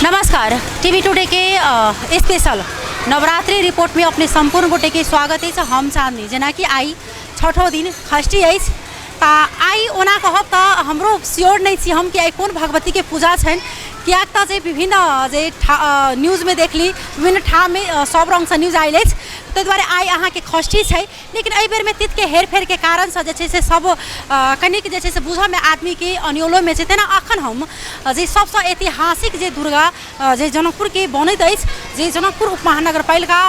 नमस्कार, TV today के special Navratri report में अपने संपूर्ण गोटे के स्वागत है। हम चाँदनी जना कि आई छठो दिन खष्टी है आई ओना कहब तो हमरो श्योर नहीं छी हम कि आई कौन भगवती के पूजा छन किया तो विभिन्न न्यूज में देखली विभिन्न ठाम में सब रंग से न्यूज आइले तो द्वारा आई अहाँ के खष्टी है। लेकिन एहि बेर में तित के हेर फेर के कारण से सब कनिक से बुझ में आदमी के अन्योलो में तेना अखन हम जे सबसे ऐतिहासिक जे दुर्गा जे जनकपुर के बनैत जे जनकपुर उपमहानगर पालिका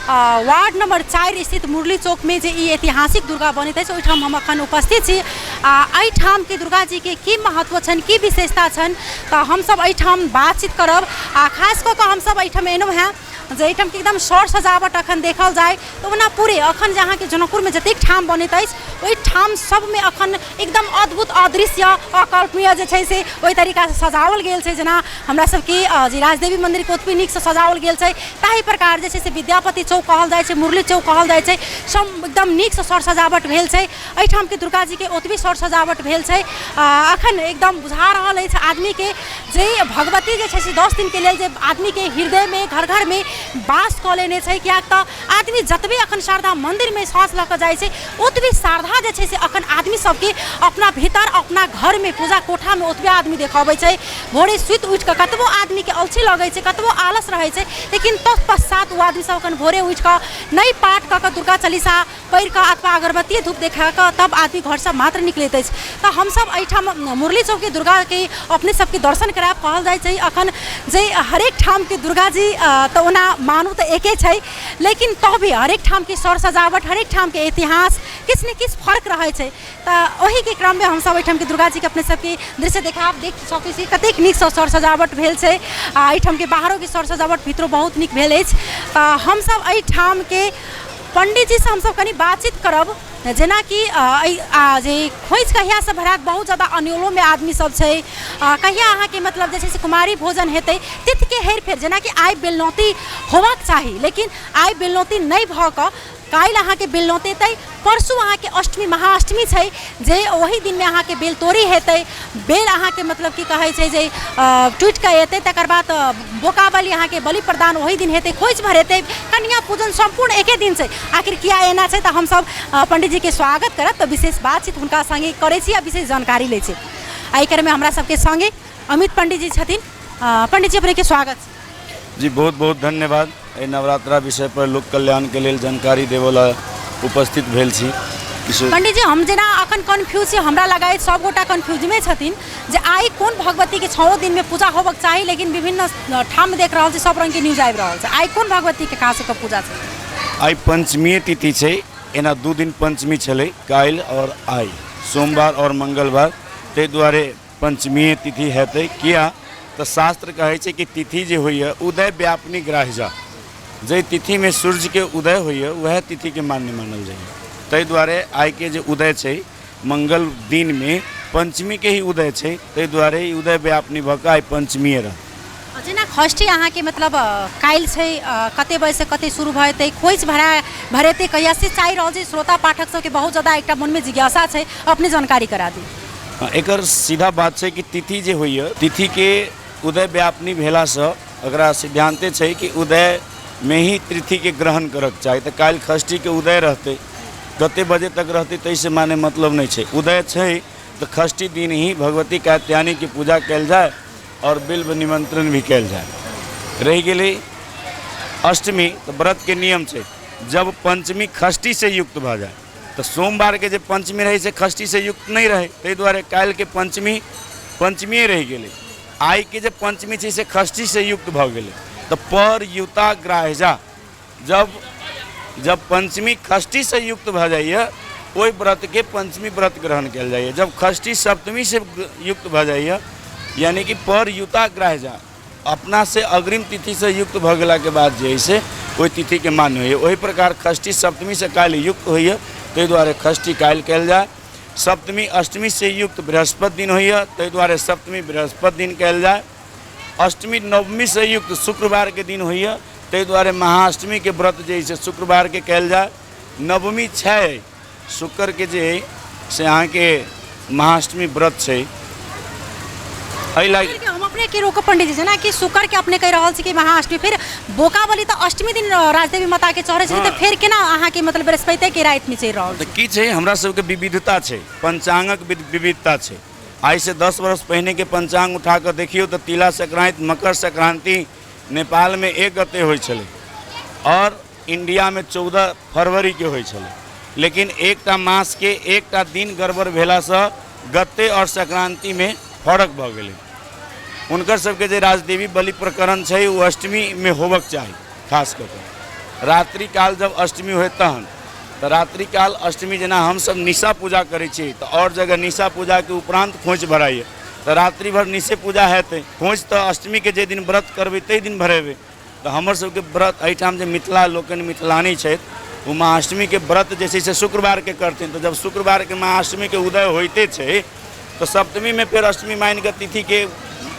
वार्ड नंबर 4 स्थित मुरली चौक में जे ऐतिहासिक दुर्गा बनैत अछि ओहिठाम हम अखन उपस्थित छी। एहिठाम के दुर्गा जी के की महत्व छन की विशेषता छन तो हम सब एहिठाम बातचीत करब। खास कऽ हम सब एहिठाम एलहुँ हैं जे एहिठाम के एकदम सौर सजावट अखन देखल जाए तो ओना पूरे अखन जहाँ के जनकपुर में जतेक ठाम बनैत अछि ओहि ठाम सब में अखन एकदम अद्भुत अदृश्य अकल्पनीय जे छै से ओहि तरीका से सजावल गेल छै। जेना हमरा सबके जे राजदेवी मंदिर के ओतबी नीक से सजावल गेल छै ताहि प्रकार जे छै से विद्यापति चौक कहल जाए छै मुरली चौक कहल जाए छै सब एकदम नीक से सौर सजावट भेल छै। एहिठाम के दुर्गा जी के ओतबी सौर सजावट भेल छै अखन एकदम बुझा रहल अछि आदमी के जे भगवती जे छै से 10 दिन के लेल जे आदमी के हृदय में घर घर में वास कऽ लेने छै। किया तो आदमी जतबे अखन शारदा मंदिर में सांस लऽ कऽ जाइ छै ओतबे श्रद्धा जे छै से अखन आदमी सबके अपना भीतर अपना घर में पूजा कोठा में ओतबे आदमी देखाबै छै। भोरे सुति उठि कऽ कतबो आदमी के अलसी लगै छै कतबो आलस रहै छै लेकिन तत्पश्चात वो आदमी सब अखन भोरे उठि कऽ नहीं पाठ कऽ दुर्गा चालीसा पढ़ि कऽ अथवा अगरबत्ती धूप देखा कऽ तब आदमी घर से मात्र निकलैत अछि। तो हम सब एहिठाम मुरली चौक के दुर्गा के अपने सबके दर्शन करायब कहल जाइ छै। अखन जे हरेक ठाम के दुर्गा जी तो ओना मानू तो एके छै लेकिन तब भी हरेक ठाम की सौर सजावट हरेक ठाम के इतिहास किस न किस फर्क रहे छै। तो वही के क्रम में हम सब एहिठाम के दुर्गा जी के अपने सबके दृश्य देखाब देख सकै छी कतेक नीक सौर सजावट भेल छै। एहिठाम के बाहरों की सौर सजावट भीतरो बहुत नीक भेल अछि। हम सब एहिठाम के पंडित जी से हम सब कनी बातचीत करब जेना कि जे खोज कहिया से भरात बहुत ज़्यादा अन्योलो में आदमी सब छै कहिया अहाँ के मतलब जैसे से कुमारी भोजन हेतै तिथ के हेर फेर जेना कि आई बेलनौती होबाक चाही लेकिन आई बेलनौती नहीं भऽ कऽ काल्हि अहाँ के बेलनौती हेतै परसू अहाँ के अष्टमी महाअष्टमी छै जे वही दिन में अहाँ के बेल तोड़ी हेतै बेल अहाँ के मतलब की कहै छै जे टूट के एतै तकर बाद बोका बलि अहाँ के बलि प्रदान वही दिन हेतै खोज भर हेतै कन्या पूजन संपूर्ण एके दिन छै। आखिर किया एना छै तो हम सब पंडित जी के स्वागत करब तो विशेष बातचीत हुनका संगे करै छी आ विशेष जानकारी लै छी। एहि क्रम में हमरा सबके संगे अमित पंडित जी छथिन। पंडित जी अपने के स्वागत जी बहुत बहुत धन्यवाद। नवरात्रा विषय पर लोक कल्याण के लिए जानकारी देवला उपस्थित भेल छी। पंडित जी हम जेना अखन कन्फ्यूज छी हमरा लगाए सब गोटा कन्फ्यूज में छथिन जे आई कौन भगवती के 6 दिन में पूजा होबक चाही लेकिन विभिन्न ठाम में देख रहल छी सब रंग के न्यूज आबि रहल छै आई कौन भगवती के कहाँ से पूजा छै। आई पंचमी तिथि छै एना 2 दिन पंचमी छलै काल्हि और आई सोमवार और मंगलवार ताहि दुआरे पंचमी तिथि हेतै। किया तो शास्त्र कहै छै कि तिथि जे होइए उदय व्यापनी ग्राह्य जे तिथि में सूर्य के उदय होइए वह तिथि के मान्य मानल जाइए। ताहि दुआरे आई के जे उदय छै मंगल दिन में पंचमी के ही उदय छै ताहि दुआरे उदय व्यापनी भऽ कऽ आई पंचमी रह। जेना खष्टी अहाँ के मतलब काल्हि छै कते बजे से कते शुरू भएतै खोज भरेतै कहिया से चाहि रहल छै श्रोता पाठक सबके बहुत ज़्यादा एकटा मन में जिज्ञासा छै अपने जानकारी करा दी। एकर सीधा बात छै कि तिथि जे होइए तिथि के उदय व्यापनी भेला से एकरा सिद्धांते छै कि उदय में ही तिथि के ग्रहण करक चाही। तो काल्हि खष्टी के उदय रहते कते बजे तक रहते तैसे माने मतलब नहीं छै। उदय छै तो खष्टी दिन ही भगवती कात्यायनी की पूजा कल जाए और बिल्व निमंत्रण भी कल जाए। रह गेलै अष्टमी तो व्रत के नियम छै जब पंचमी खष्टी से युक्त भऽ जाए तो सोमवार के जे पंचमी रहे से खष्टी से युक्त नहीं रहे ताहि दुआरे काल्हि के पंचमी रह गेलै। आई के जे पंचमी छै से षष्ठी से युक्त भऽ गेलै तऽ पर युता ग्राह्यजा जब पंचमी षष्ठी से युक्त भऽ जाइए ओहि व्रत के पंचमी व्रत ग्रहण कयल जाइए। जब षष्ठी सप्तमी से युक्त भऽ जाइए यानी कि पर युता ग्राह्यजा अपना से अग्रिम तिथि से युक्त भऽ गेला के बाद जे है से ओहि तिथि के मान्य होइए। ओहि प्रकार षष्ठी सप्तमी से काल्हि युक्त होइए ताहि दुआरे षष्ठी काल्हि कयल जाय। सप्तमी अष्टमी से युक्त बृहस्पति दिन होइए ताहि दुआरे सप्तमी बृहस्पति दिन कयल जाय। अष्टमी नवमी से युक्त शुक्रवार के दिन होइए ताहि दुआरे महाअष्टमी के व्रत जे है से शुक्रवार के कयल जाय। नवमी छै शुक्र के जे है से अहाँ के महाअष्टमी व्रत छै। एहि लागी हम अपने के रोक पंडित जी जेना कि शुक्र के अपने कहि रहल छी कि महाअष्टमी फिर बोकाबली तो अष्टमी दिन राजदेवी माता के चढ़ै छै तऽ फिर केना अहाँ के मतलब बृहस्पति के राति में चलि रहल छै? की छै हमरा सबके विविधता छै, पंचांगक विविधता छै। आई से 10 वर्ष पहले के पंचांग उठा कर देखियो तो तिला संक्रांति मकर संक्रांति नेपाल में 1 गते होइ छलै और इंडिया में 14 फरवरी के होइ छलै। लेकिन एकटा मास के एकटा दिन गड़बड़ भेला से गते और संक्रांति में फर्क भऽ गेलै। उनकर सबके जे राजदेवी बलि प्रकरण छै वो अष्टमी में होबक चाही। खास कऽ के रात्रि काल जब अष्टमी होय तहन तऽ रात्रि काल अष्टमी जेना हमसब निशा पूजा करै छी तऽ और जगह निशा पूजा के उपरांत खोइछ भराइए तऽ रात्रि भर निशे पूजा हेतै। खोइछ तऽ अष्टमी के जे दिन व्रत करबै ताहि दिन भरेबै। तऽ हमर सबके व्रत एहिठाम जे मिथिला लोकनि मिथिलानी छथि वो महाअष्टमी के व्रत जे छै से शुक्रवार के करथिन। तऽ जब शुक्रवार के महाअष्टमी के उदय होइते छै तो सप्तमी में फिर अष्टमी मान के तिथि के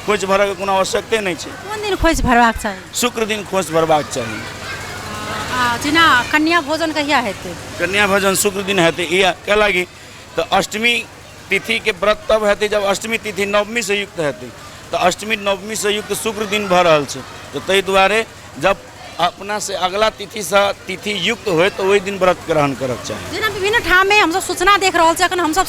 खोज भरऽ के कोनो आवश्यकते नहीं छै। कोन दिन खोज भरबाक चाही? शुक्र दिन खोज भरबाक चाही। जेना कन्या भोजन कहिया हेतै? कन्या भोजन शुक्र दिन हेतै। ई के लागी तो अष्टमी तिथि के व्रत तब हेतै जब अष्टमी तिथि नवमी से युक्त हेतै। तो अष्टमी नवमी से युक्त शुक्र दिन भऽ रहल छै तो ताहि दुआरे जब अपना से अगला तिथि से तिथि युक्त होय तो वही दिन व्रत ग्रहण करक चाही। जेना विभिन्न ठाम में हमसब सूचना देख रहल छी, अखन हमसब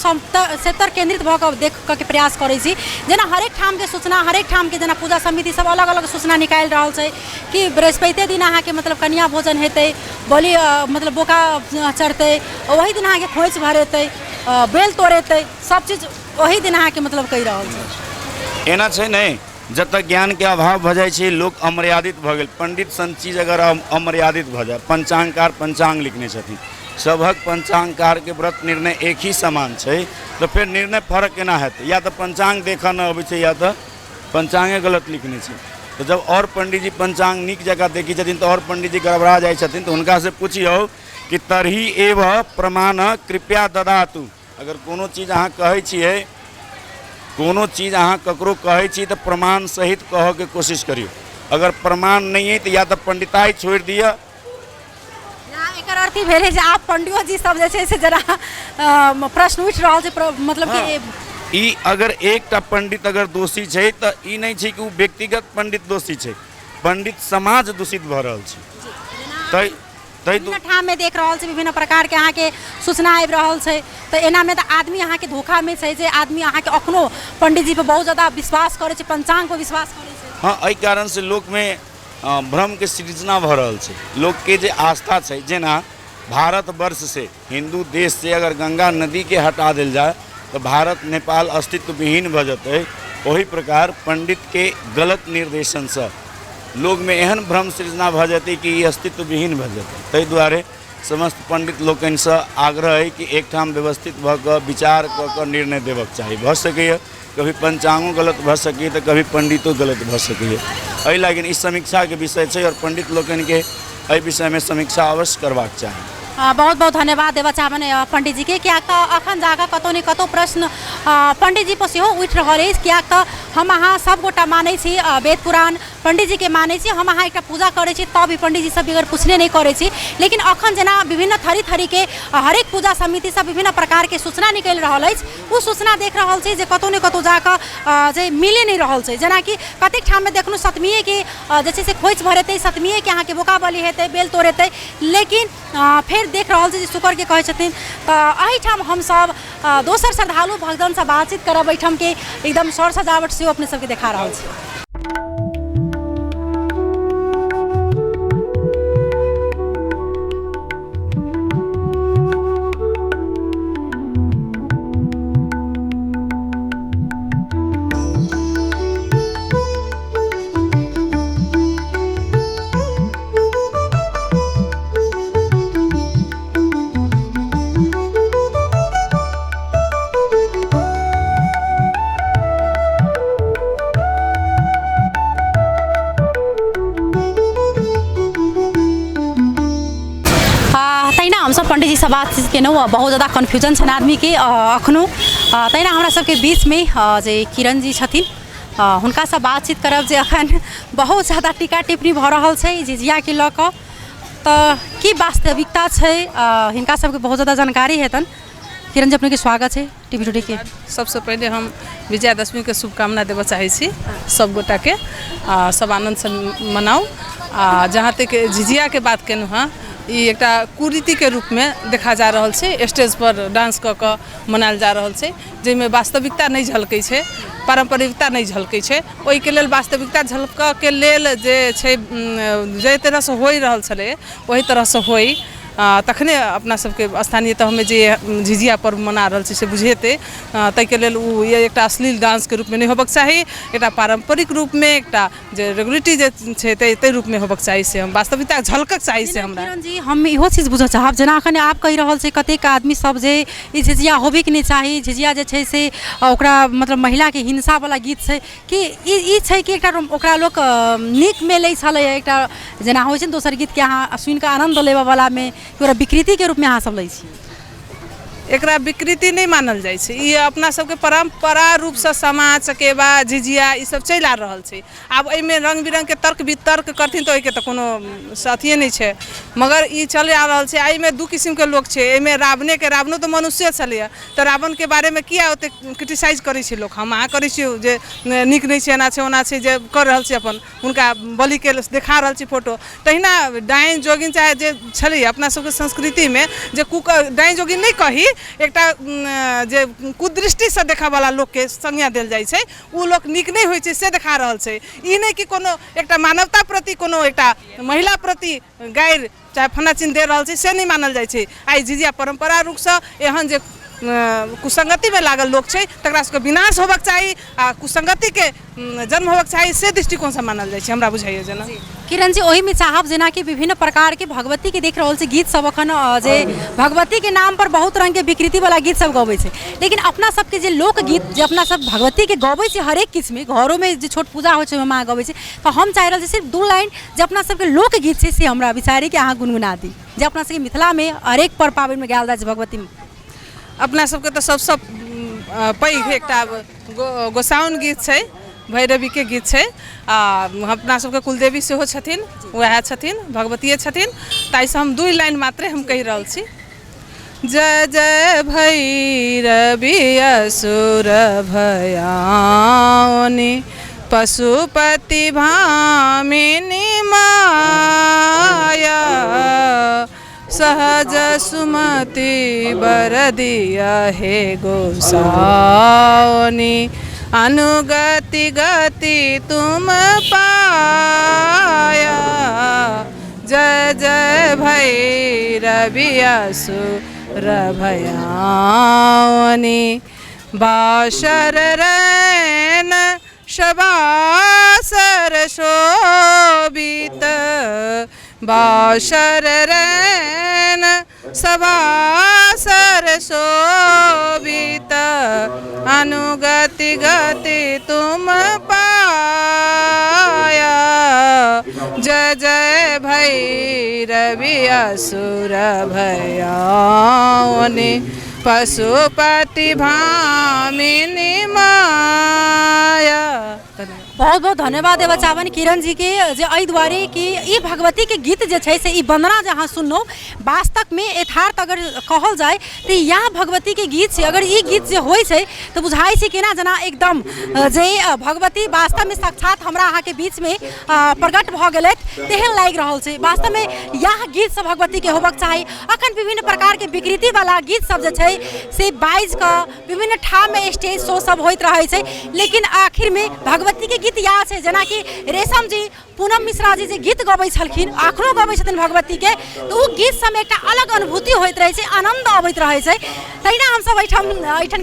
सेक्टर केंद्रित भऽ कऽ देख के प्रयास करै छी। जेना हरेक ठाम के सूचना हरेक ठाम के जेना पूजा समिति सब अलग अलग सूचना निकालि रहल छै कि बृहस्पति दिन अहाँ के मतलब कन्या भोजन हेतै, बलि मतलब बोका चढ़तै, वही दिन अहाँ के खोइछ भरेतै, बेल तोड़ेतै, सब चीज वही दिन अहाँ के मतलब कहि रहल छै। एना छै नहीं जतऽ ज्ञान के अभाव भऽ जाइ छै लोक अमर्यादित भऽ गेल। पंडित सन चीज अगर अमर्यादित भऽ जाए, पंचांगकार पंचांग लिखने छथिन, सभक पंचांगकार के व्रत निर्णय एक ही समान छै तो फिर निर्णय फर्क केना हेतै? या तो पंचांग देखऽ न अबै छै या तो पंचांगे गलत लिखने छै। तो जब और पंडित जी पंचांग नीक जगह देखी छथिन तो और पंडित जी गड़बड़ा जाइ छथिन तो हुनका से पूछियौ कि तरही एव प्रमाण कृपया ददातु। अगर कोनो चीज अहाँ कहै छियै, कोनो चीज अहाँ ककरो कहै छी तो प्रमाण सहित कहऽ के कोशिश करियो। अगर प्रमाण नहीं है तो या तो पंडिताई छोड़ दिया। एकर अर्थ ई भेलै जे आप पंडियो जी सब जे छै से जरा प्रश्न उठि रहल छै मतलब कि ई अगर एकटा पंडित अगर दोषी छै तो ई नहीं छै कि वो व्यक्तिगत पंडित दोषी छै, पंडित समाज दूषित भऽ रहल छै। विभिन्न ठाम में देख रहल छै विभिन्न प्रकार के अहाँ के सूचना आबि रहल छै। तो एना में तो आदमी अहाँ के धोखा में छै जे आदमी अहाँ के अखनो पंडित जी पे बहुत ज्यादा विश्वास करे छै, पंचांग पर विश्वास करे छै। हाँ, एहि कारण से लोक में भ्रम के सृजना भऽ रहल छै। लोक के जे आस्था छै, जेना भारत वर्ष से हिंदू देश से अगर गंगा नदी के हटा देल जाए तो भारत नेपाल अस्तित्व विहीन भऽ जेतै। ओही प्रकार पंडित के गलत निर्देशन से लोग में एहन भ्रम सृजना भऽ जेतै कि अस्तित्व विहीन भऽ जेतै। ताहि दुआरे समस्त पंडित लोकनि से आग्रह है कि एक ठाम व्यवस्थित भऽ कऽ विचार कऽ कऽ निर्णय देबक चाही। भऽ सकैए कभी पंचांगो गलत भऽ सकैए तो कभी पंडितो गलत भऽ सकैए। एहि लागि ई समीक्षा के विषय छै और पंडित लोकनि के एहि विषय में समीक्षा अवश्य करबाक चाही। बहुत बहुत धन्यवाद देवा चाहबन पंडित जी के। क्या अखन जाकऽ कतौ ने कतौ प्रश्न पंडित जी पर सेहो उठि रहल अछि। क्या हम अहाँ सब गोटा मानै छी वेद पुराण पंडित जी के मानै छी, हम अहाँ एकटा पूजा करै छी तब भी पंडित जी सब अगर पूछने नहीं करै छी। लेकिन अखन जेना विभिन्न थरी के हरेक पूजा समिति सब विभिन्न प्रकार के सूचना निकलि रहल अछि, ओ सूचना देख रहल छी जे कतौ ने कतौ जाकऽ जे मिले नहीं रहल छै। जेना कि कतेक ठाम में देखलहुँ सतमीये के जे छै से खोइछ भरेतै, सतमीये के अहाँ के बोका बलि हेतै, बेल तोड़ेतै। लेकिन फिर देख रहल छी जे शुक्र के कहै छथिन। एहिठाम हमसब दोसर श्रद्धालु भक्तजन से बातचीत करब, एहिठाम के एकदम सौर सजावट सेहो अपने सबके देखा रहल छी। सब पंडित जी से बात केलहुँ बहुत ज़्यादा कन्फ्यूजन छन् आदमी के अखनो तहिना हमरा सबके बीच में जे किरण जी छथिन हुनका से बातचीत करब जे अखन बहुत ज़्यादा टीका टिप्पणी भऽ रहल छै झिझिया के लऽ कऽ तऽ की वास्तविकता छै हिनका सबके बहुत ज़्यादा जानकारी हेतन। किरण जी अपने के स्वागत है टीवी टुडे के। सबसे पहले हम विजयादशमी के शुभकामना देव चाहे छी सब गोटा के सब आनंद से मनाऊ। जहाँ तक झिझिया के बात केलहुँ हाँ ये एक कुरीति के रूप में देखा जा रहा है स्टेज पर डांस क के मनायल जा रहा है जिसमें वास्तविकता नहीं झलकै छै पारंपरिकता नहीं झलकै छै ओहि के लेल वास्तविकता झलक के लेल जे छै जे तरह से हो रहल छलै वही तरह से होई तखने अपना सबके स्थानीय तह में जे झिझिया पर्व मना रहल छै से बुझेते तै के लेल उ एकटा अश्लील डांस के रूप में नहीं होबक चाही एकटा पारंपरिक रूप में एकटा जे रेगुलेटरी जे छै तै रूप में होबक चाही से हम वास्तविकता झलकक चाही से हमरा। किरण जी हम इहो चीज बुझऽ चाहब जेना अखन आप कहि रहल छै कतेक आदमी सब जे ई झिझिया होबे के नहीं चाही झिझिया जे छै से ओकरा मतलब महिला के हिंसा वाला गीत छै कि ई छै कि एकटा ओकरा लोक नीक में लै छलै एकटा जेना होइ छै दोसर गीत के अहाँ सुनि के आनंद लेबऽ वाला में कि विकृति के रूप में अहाँ सब लै छी। एकरा विकृति नहीं मानल जाइ छै ये अपना सबके परंपरा रूप से सामा चकेबा झिझिया ई सब चलि आ रहल छै। आब एहिमे रंग बिरंग के तर्क वितर्क करथिन तो ओहिके तो कोनो अथिये नहीं छै मगर ई चले आ रहल छै। एहिमे दू किस्म के लोग छै एहिमे रावणो तो मनुष्य छलै तो रावण के बारे में किया ओते क्रिटिसाइज करै छै लोग हम अहाँ करै छी जे नीक नहीं छै एना छै ओना छै जे कर रहल छै अपन हुनका बलि के देखा रहल छै फोटो तहिना डाइन जोगिन चाहे जे छलै अपना सबके संस्कृति में जे डाइन जोगिन नहीं कही एकटा जे कुदृष्टि से देखा वाला लोग के संज्ञा देल जाइ छै उ लोग नीक नहीं होइ छै से देखा रहल छै ई नहीं कि कोनो एकटा मानवता प्रति कोनो एकटा महिला प्रति गैर चाहे फना चिन्ह दे रहल छै से नहीं मानल जाइ छै। आई झिझिया परंपरा रूप से एहन जे कुसंगति में लागल लोग छै तकरा सबके विनाश होबक चाही आ कुसंगति के जन्म होबक चाही से दृष्टिकोण से मानल जाइ छै हमरा बुझाइए जेना। किरण जी ओही में चाहब जेना कि विभिन्न प्रकार के भगवती के देख रहल छै गीत सब अखन जे भगवती के नाम पर बहुत रंग के विकृति वाला गीत सब गबै छै लेकिन अपना सबके जे लोकगीत जे अपना सब भगवती के गबै छै हरेक किस्म में घरों में जे छोट पूजा होइ छै माँ गबै छै तो हम चाह रहल छी सिर्फ 2 लाइन जे अपना सबके लोकगीत छै से हमरा विचारी कि अहाँ गुनगुना दी जे अपना सबके मिथिला में हरेक पर्व पाबनि में गायल जाइ छै भगवती में। अपना सबके तो सबसे पैघ एकटा गोसाउन गीत छै भैरवी के गीत छै अपना सबके कुलदेवी सेहो छथिन वएह छथिन भगवतीये छथिन ताहि से हम 2 लाइन मात्रे हम कहि रहल छी। जय जय भैरवी असुर भयाओनि पशुपति भामिनी माया सहज सुमति बरदिया हे गोसाओनि अनुगति गति तुम पाया जय जय भैरवी असुर भयाओनि बाशर रैन शबासर शोभित बाशर रैन सबासर शोभित अनुगति गति तुम पाया जय जय भैरवी असुर भयाओनि पशुपति भामिनी माया। बहुत बहुत धन्यवाद देवा चाहबनि किरण जी के जे एहि दुआरे कि ई भगवती के गीत जे छै से ई वंदना जे अहाँ सुनलहुँ वास्तव में यथार्थ अगर कहल जाए तो यहाँ भगवती के गीत छै अगर ई गीत जे होइ छै तो बुझाइ छै केना जेना एकदम जे भगवती वास्तव में साक्षात हमरा अहाँ के बीच में प्रकट भऽ गेलथि तेहन लागि रहल छै। वास्तव में यह गीत सब भगवती के होबक चाही। अखन विभिन्न प्रकार के विकृति वाला गीत सब जे छै से बाइज के विभिन्न ठाम में स्टेज शो सब होइत रहै छै लेकिन आखिर में भगवती के गीत याद छै जेना कि रेशम जी पूनम मिश्रा जी जे गीत गबै छलखिन अखनो गबै छथिन भगवती के तो उ गीत सब एकटा अलग अनुभूति होइत रहै छै आनंद अबैत रहै छै। तहिना हम सब एहिठाम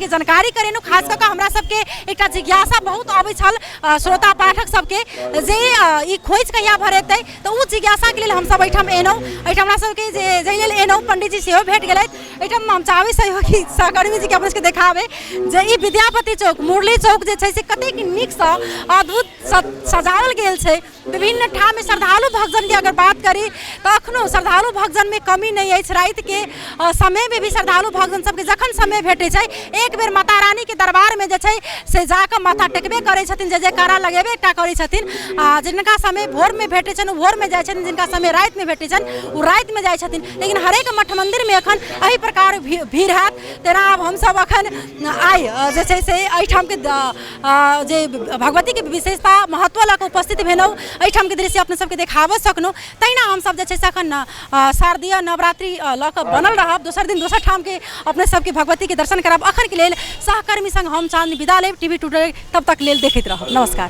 के जानकारी करेनु खास कऽ हमरा सबके एकटा जिज्ञासा बहुत अबै छल श्रोता पाठक सबके जे ई खोज कहिया भरेतै तो उ जिज्ञासा के लेल हम सब एहिठाम एनौ एहिठाम हमरा सबके जे जै लेल एनौ पंडित जी सेहो भेट गेलथि एहिठाम हम चाहबै सहयोगी सहकर्मी जी के अपन सबके देखाबे जे ई विद्यापति चौक मुरली चौक जे छै से कतेक नीक सँ अद्भुत सजाओल गेल छै विभिन्न ठाम में श्रद्धालु भक्तजन की अगर बात करी तो अखनो श्रद्धालु भक्तजन में कमी नहीं है। रात के समय में भी श्रद्धालु भक्तजन सबके जखन समय भेटे छै एक बेर माता रानी के दरबार में जे छै से जाकर माथा टेकबे करे छथिन, जय जयकारा लगेबे टा करे छथिन। जिनका समय भोर में भेटे छन भोर में जाय छथिन, जिनका समय रात में भेटे छन वो रात में जाय छथिन। लेकिन हरेक मठ मंदिर में अखन एही प्रकार भीड़ हैत। तेना अब हम सब अखन आइ जे छै से एहिठाम के जे भगवती के विशेषता महत्व लऽ कऽ उपस्थित भेलहुँ, एहिठाम के दृश्य अपने सबके देखाबऽ सकलहुँ। तहिना हम सब जे छै से अखन शारदीय नवरात्रि लऽ कऽ बनल रहब, दोसर दिन दोसर ठाम के अपने सबके भगवती के दर्शन करब। अखन के लेल सहकर्मी संग हम चांदनी विदा लेब। टीवी टुडे तब तक लेल देखैत रहब। नमस्कार।